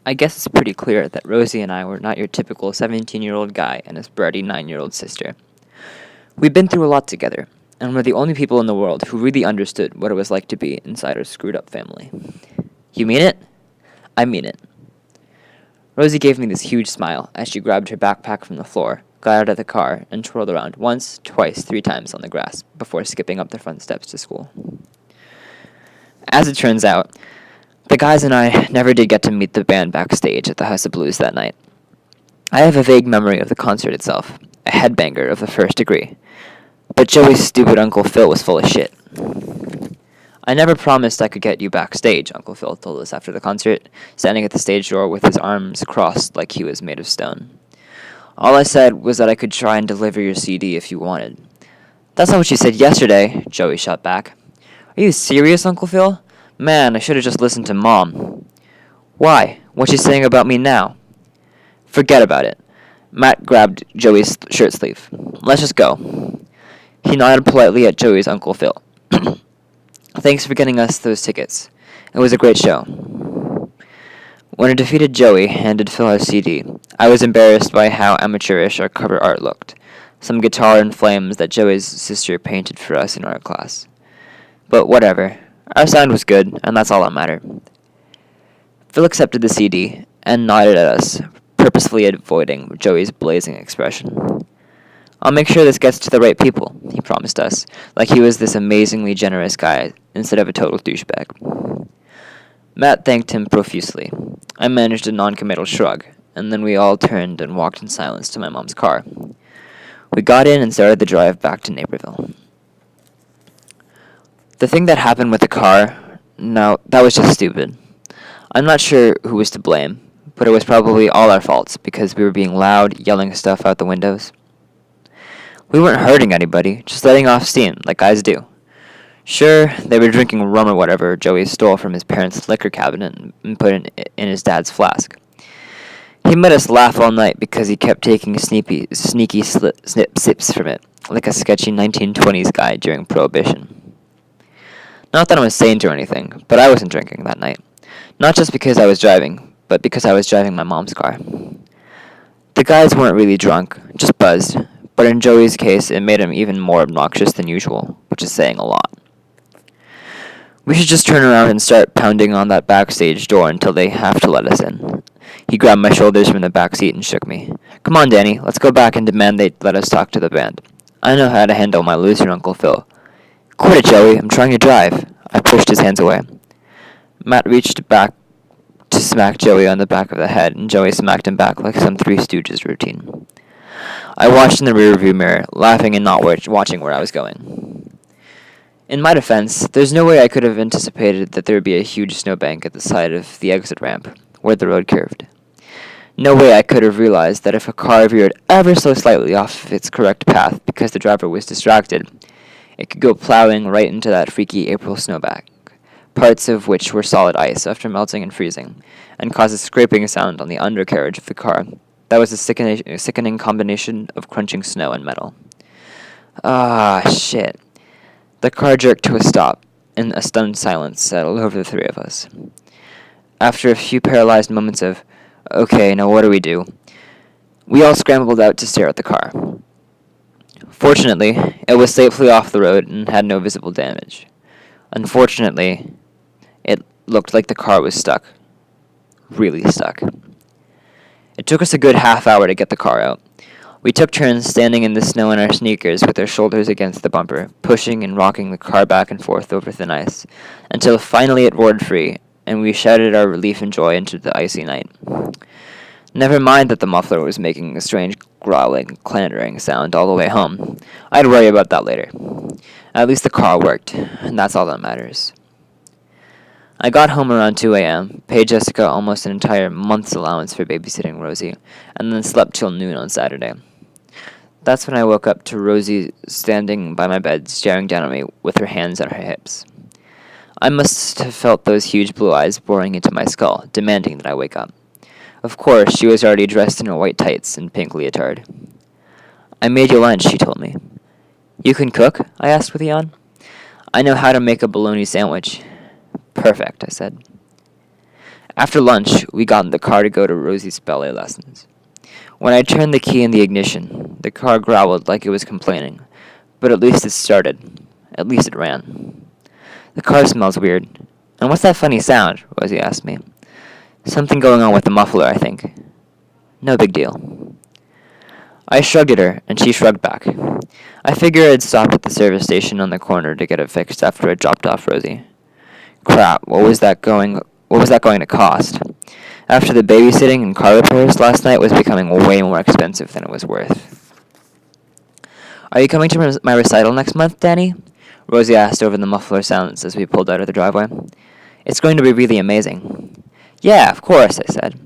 I guess it's pretty clear that Rosie and I were not your typical 17-year-old guy and his bratty 9-year-old sister. We'd been through a lot together, and we're the only people in the world who really understood what it was like to be inside our screwed-up family. You mean it? I mean it. Rosie gave me this huge smile as she grabbed her backpack from the floor, got out of the car, and twirled around once, twice, 3 times on the grass before skipping up the front steps to school. As it turns out, the guys and I never did get to meet the band backstage at the House of Blues that night. I have a vague memory of the concert itself, a headbanger of the first degree, but Joey's stupid Uncle Phil was full of shit. I never promised I could get you backstage, Uncle Phil told us after the concert, standing at the stage door with his arms crossed like he was made of stone. All I said was that I could try and deliver your CD if you wanted. That's not what you said yesterday, Joey shot back. Are you serious, Uncle Phil? Man, I should have just listened to Mom. Why? What's she saying about me now? Forget about it. Matt grabbed Joey's shirt sleeve. Let's just go. He nodded politely at Joey's Uncle Phil. Thanks for getting us those tickets. It was a great show. When a defeated Joey handed Phil our CD, I was embarrassed by how amateurish our cover art looked. Some guitar in flames that Joey's sister painted for us in art class. But whatever. Our sound was good, and that's all that mattered. Phil accepted the CD and nodded at us, purposefully avoiding Joey's blazing expression. I'll make sure this gets to the right people, he promised us, like he was this amazingly generous guy instead of a total douchebag. Matt thanked him profusely. I managed a non-committal shrug, and then we all turned and walked in silence to my mom's car. We got in and started the drive back to Naperville. The thing that happened with the car, no, that was just stupid. I'm not sure who was to blame, but it was probably all our faults because we were being loud, yelling stuff out the windows. We weren't hurting anybody, just letting off steam, like guys do. Sure, they were drinking rum or whatever Joey stole from his parents' liquor cabinet and put in his dad's flask. He made us laugh all night because he kept taking sneaky sips from it, like a sketchy 1920s guy during Prohibition. Not that I'm a saint or anything, but I wasn't drinking that night. Not just because I was driving, but because I was driving my mom's car. The guys weren't really drunk, just buzzed, but in Joey's case, it made him even more obnoxious than usual, which is saying a lot. We should just turn around and start pounding on that backstage door until they have to let us in. He grabbed my shoulders from the back seat and shook me. Come on, Danny, let's go back and demand they let us talk to the band. I know how to handle my loser Uncle Phil. Quit it, Joey, I'm trying to drive. I pushed his hands away. Matt reached back to smack Joey on the back of the head, and Joey smacked him back like some Three Stooges routine. I watched in the rearview mirror, laughing and not watching where I was going. In my defense, there's no way I could have anticipated that there would be a huge snowbank at the side of the exit ramp, where the road curved. No way I could have realized that if a car veered ever so slightly off its correct path because the driver was distracted, it could go plowing right into that freaky April snowbank, parts of which were solid ice after melting and freezing, and cause a scraping sound on the undercarriage of the car. That was a sickening combination of crunching snow and metal. Ah, shit. The car jerked to a stop, and a stunned silence settled over the three of us. After a few paralyzed moments of, okay, now what do we do? We all scrambled out to stare at the car. Fortunately, it was safely off the road and had no visible damage. Unfortunately, it looked like the car was stuck. Really stuck. It took us a good half hour to get the car out. We took turns standing in the snow in our sneakers with our shoulders against the bumper, pushing and rocking the car back and forth over thin ice, until finally it roared free, and we shouted our relief and joy into the icy night. Never mind that the muffler was making a strange growling, clattering sound all the way home. I'd worry about that later. At least the car worked, and that's all that matters. I got home around 2 a.m., paid Jessica almost an entire month's allowance for babysitting Rosie, and then slept till noon on Saturday. That's when I woke up to Rosie standing by my bed, staring down at me with her hands on her hips. I must have felt those huge blue eyes boring into my skull, demanding that I wake up. Of course, she was already dressed in her white tights and pink leotard. I made you lunch, she told me. You can cook? I asked with a yawn. I know how to make a bologna sandwich. Perfect, I said. After lunch, we got in the car to go to Rosie's ballet lessons. When I turned the key in the ignition, the car growled like it was complaining, but at least it started. At least it ran. The car smells weird. And what's that funny sound? Rosie asked me. Something going on with the muffler, I think. No big deal. I shrugged at her, and she shrugged back. I figured I'd stopped at the service station on the corner to get it fixed after I dropped off Rosie. Crap, what was that going to cost? After the babysitting and car repairs last night was becoming way more expensive than it was worth. Are you coming to my recital next month, Danny? Rosie asked over the muffler sounds as we pulled out of the driveway. It's going to be really amazing. Yeah, of course, I said.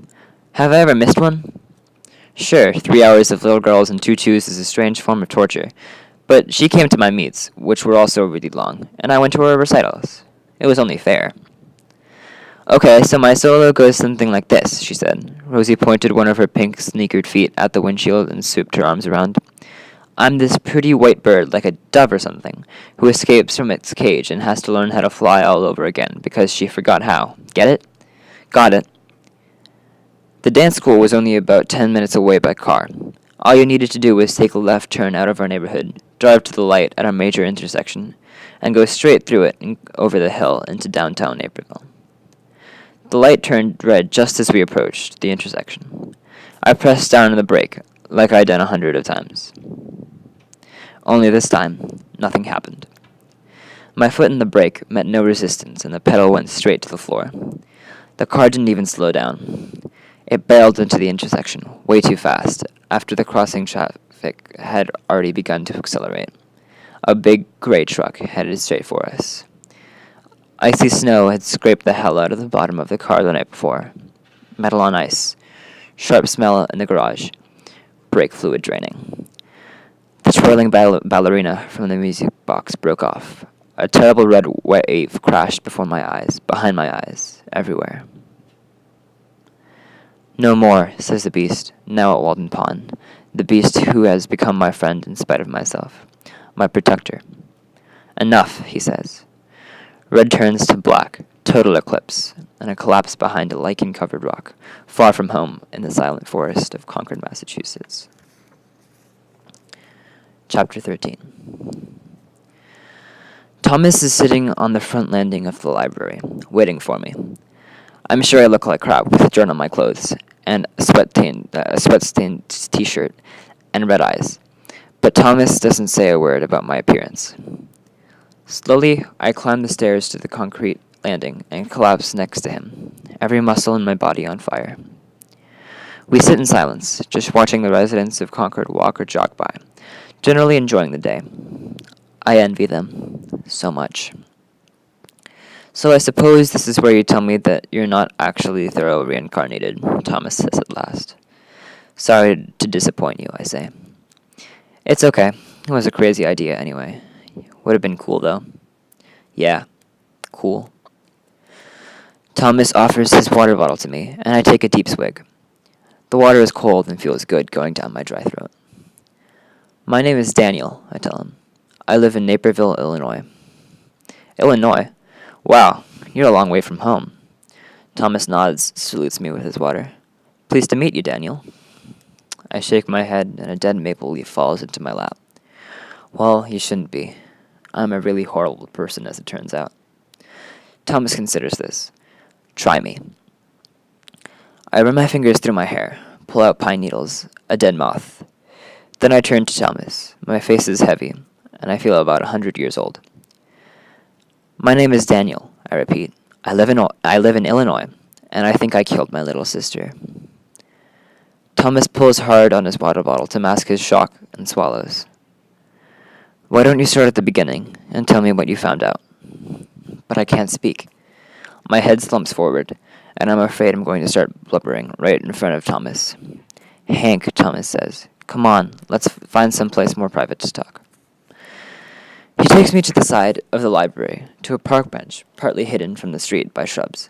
Have I ever missed one? Sure, 3 hours of little girls in tutus is a strange form of torture, but she came to my meets, which were also really long, and I went to her recitals. It was only fair. Okay, so my solo goes something like this, she said. Rosie pointed one of her pink sneakered feet at the windshield and swooped her arms around. I'm this pretty white bird, like a dove or something, who escapes from its cage and has to learn how to fly all over again because she forgot how. Get it? Got it. The dance school was only about 10 minutes away by car. All you needed to do was take a left turn out of our neighborhood, drive to the light at our major intersection, and go straight through it and over the hill into downtown Naperville. The light turned red just as we approached the intersection. I pressed down on the brake, like I'd done 100 times. Only this time, nothing happened. My foot in the brake met no resistance, and the pedal went straight to the floor. The car didn't even slow down. It barreled into the intersection, way too fast, after the crossing traffic had already begun to accelerate. A big gray truck headed straight for us. Icy snow had scraped the hell out of the bottom of the car the night before. Metal on ice. Sharp smell in the garage. Brake fluid draining. The twirling ballerina from the music box broke off. A terrible red wave crashed before my eyes, behind my eyes, everywhere. No more, says the beast, now at Walden Pond, the beast who has become my friend in spite of myself, my protector. Enough, he says. Red turns to black, total eclipse, and a collapse behind a lichen-covered rock, far from home in the silent forest of Concord, Massachusetts. Chapter 13. Thomas is sitting on the front landing of the library, waiting for me. I'm sure I look like crap with dirt on my clothes, and a sweat-stained t-shirt, and red eyes. But Thomas doesn't say a word about my appearance. Slowly, I climb the stairs to the concrete landing and collapse next to him, every muscle in my body on fire. We sit in silence, just watching the residents of Concord walk or jog by, generally enjoying the day. I envy them so much. So I suppose this is where you tell me that you're not actually Thoreau reincarnated, Thomas says at last. Sorry to disappoint you, I say. It's okay. It was a crazy idea anyway. Would have been cool, though. Yeah, cool. Thomas offers his water bottle to me, and I take a deep swig. The water is cold and feels good going down my dry throat. My name is Daniel, I tell him. I live in Naperville, Illinois. Illinois? Wow, you're a long way from home. Thomas nods, salutes me with his water. Pleased to meet you, Daniel. I shake my head, and a dead maple leaf falls into my lap. Well, you shouldn't be. I'm a really horrible person, as it turns out. Thomas considers this. Try me. I run my fingers through my hair, pull out pine needles, a dead moth. Then I turn to Thomas. My face is heavy, and I feel about 100 years old. My name is Daniel, I repeat. I live in Illinois, and I think I killed my little sister. Thomas pulls hard on his water bottle to mask his shock and swallows. Why don't you start at the beginning and tell me what you found out? But I can't speak. My head slumps forward, and I'm afraid I'm going to start blubbering right in front of Thomas. Hank, Thomas says, come on, let's find someplace more private to talk. He takes me to the side of the library, to a park bench, partly hidden from the street by shrubs.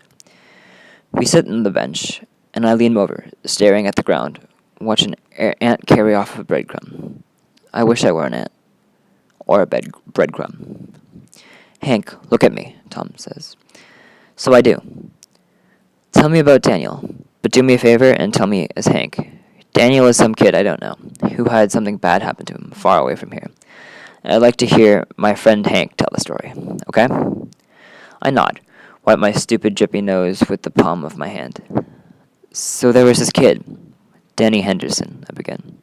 We sit on the bench, and I lean over, staring at the ground, watch an ant carry off a breadcrumb. I wish I were an ant. Or a breadcrumb. Hank, look at me, Tom says. So I do. Tell Tell me about Daniel, but do me a favor and tell me as Hank. Daniel is some kid I don't know, who had something bad happen to him far away from here. I'd like to hear my friend Hank tell the story, okay? I nod, wipe my stupid drippy nose with the palm of my hand. So there was this kid, Danny Henderson, I begin.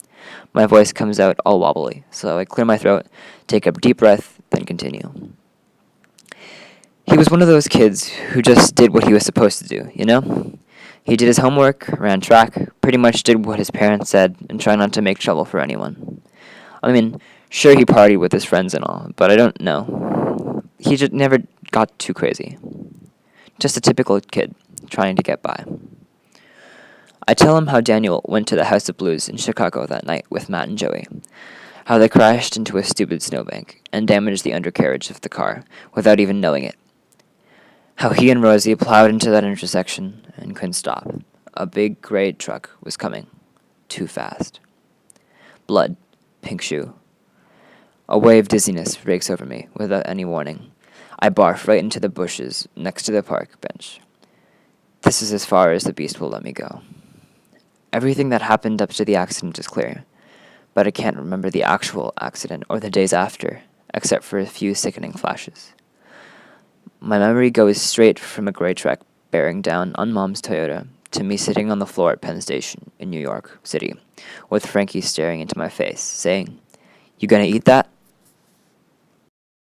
My voice comes out all wobbly, so I clear my throat, take a deep breath, then continue. He was one of those kids who just did what he was supposed to do, you know? He did his homework, ran track, pretty much did what his parents said, and tried not to make trouble for anyone. I mean, sure he partied with his friends and all, but I don't know. He just never got too crazy. Just a typical kid, trying to get by. I tell him how Daniel went to the House of Blues in Chicago that night with Matt and Joey. How they crashed into a stupid snowbank and damaged the undercarriage of the car without even knowing it. How he and Rosie plowed into that intersection and couldn't stop. A big gray truck was coming. Too fast. Blood. Pink shoe. A wave of dizziness breaks over me without any warning. I barf right into the bushes next to the park bench. This is as far as the beast will let me go. Everything that happened up to the accident is clear, but I can't remember the actual accident or the days after, except for a few sickening flashes. My memory goes straight from a gray truck bearing down on Mom's Toyota to me sitting on the floor at Penn Station in New York City, with Frankie staring into my face, saying, "You gonna eat that?"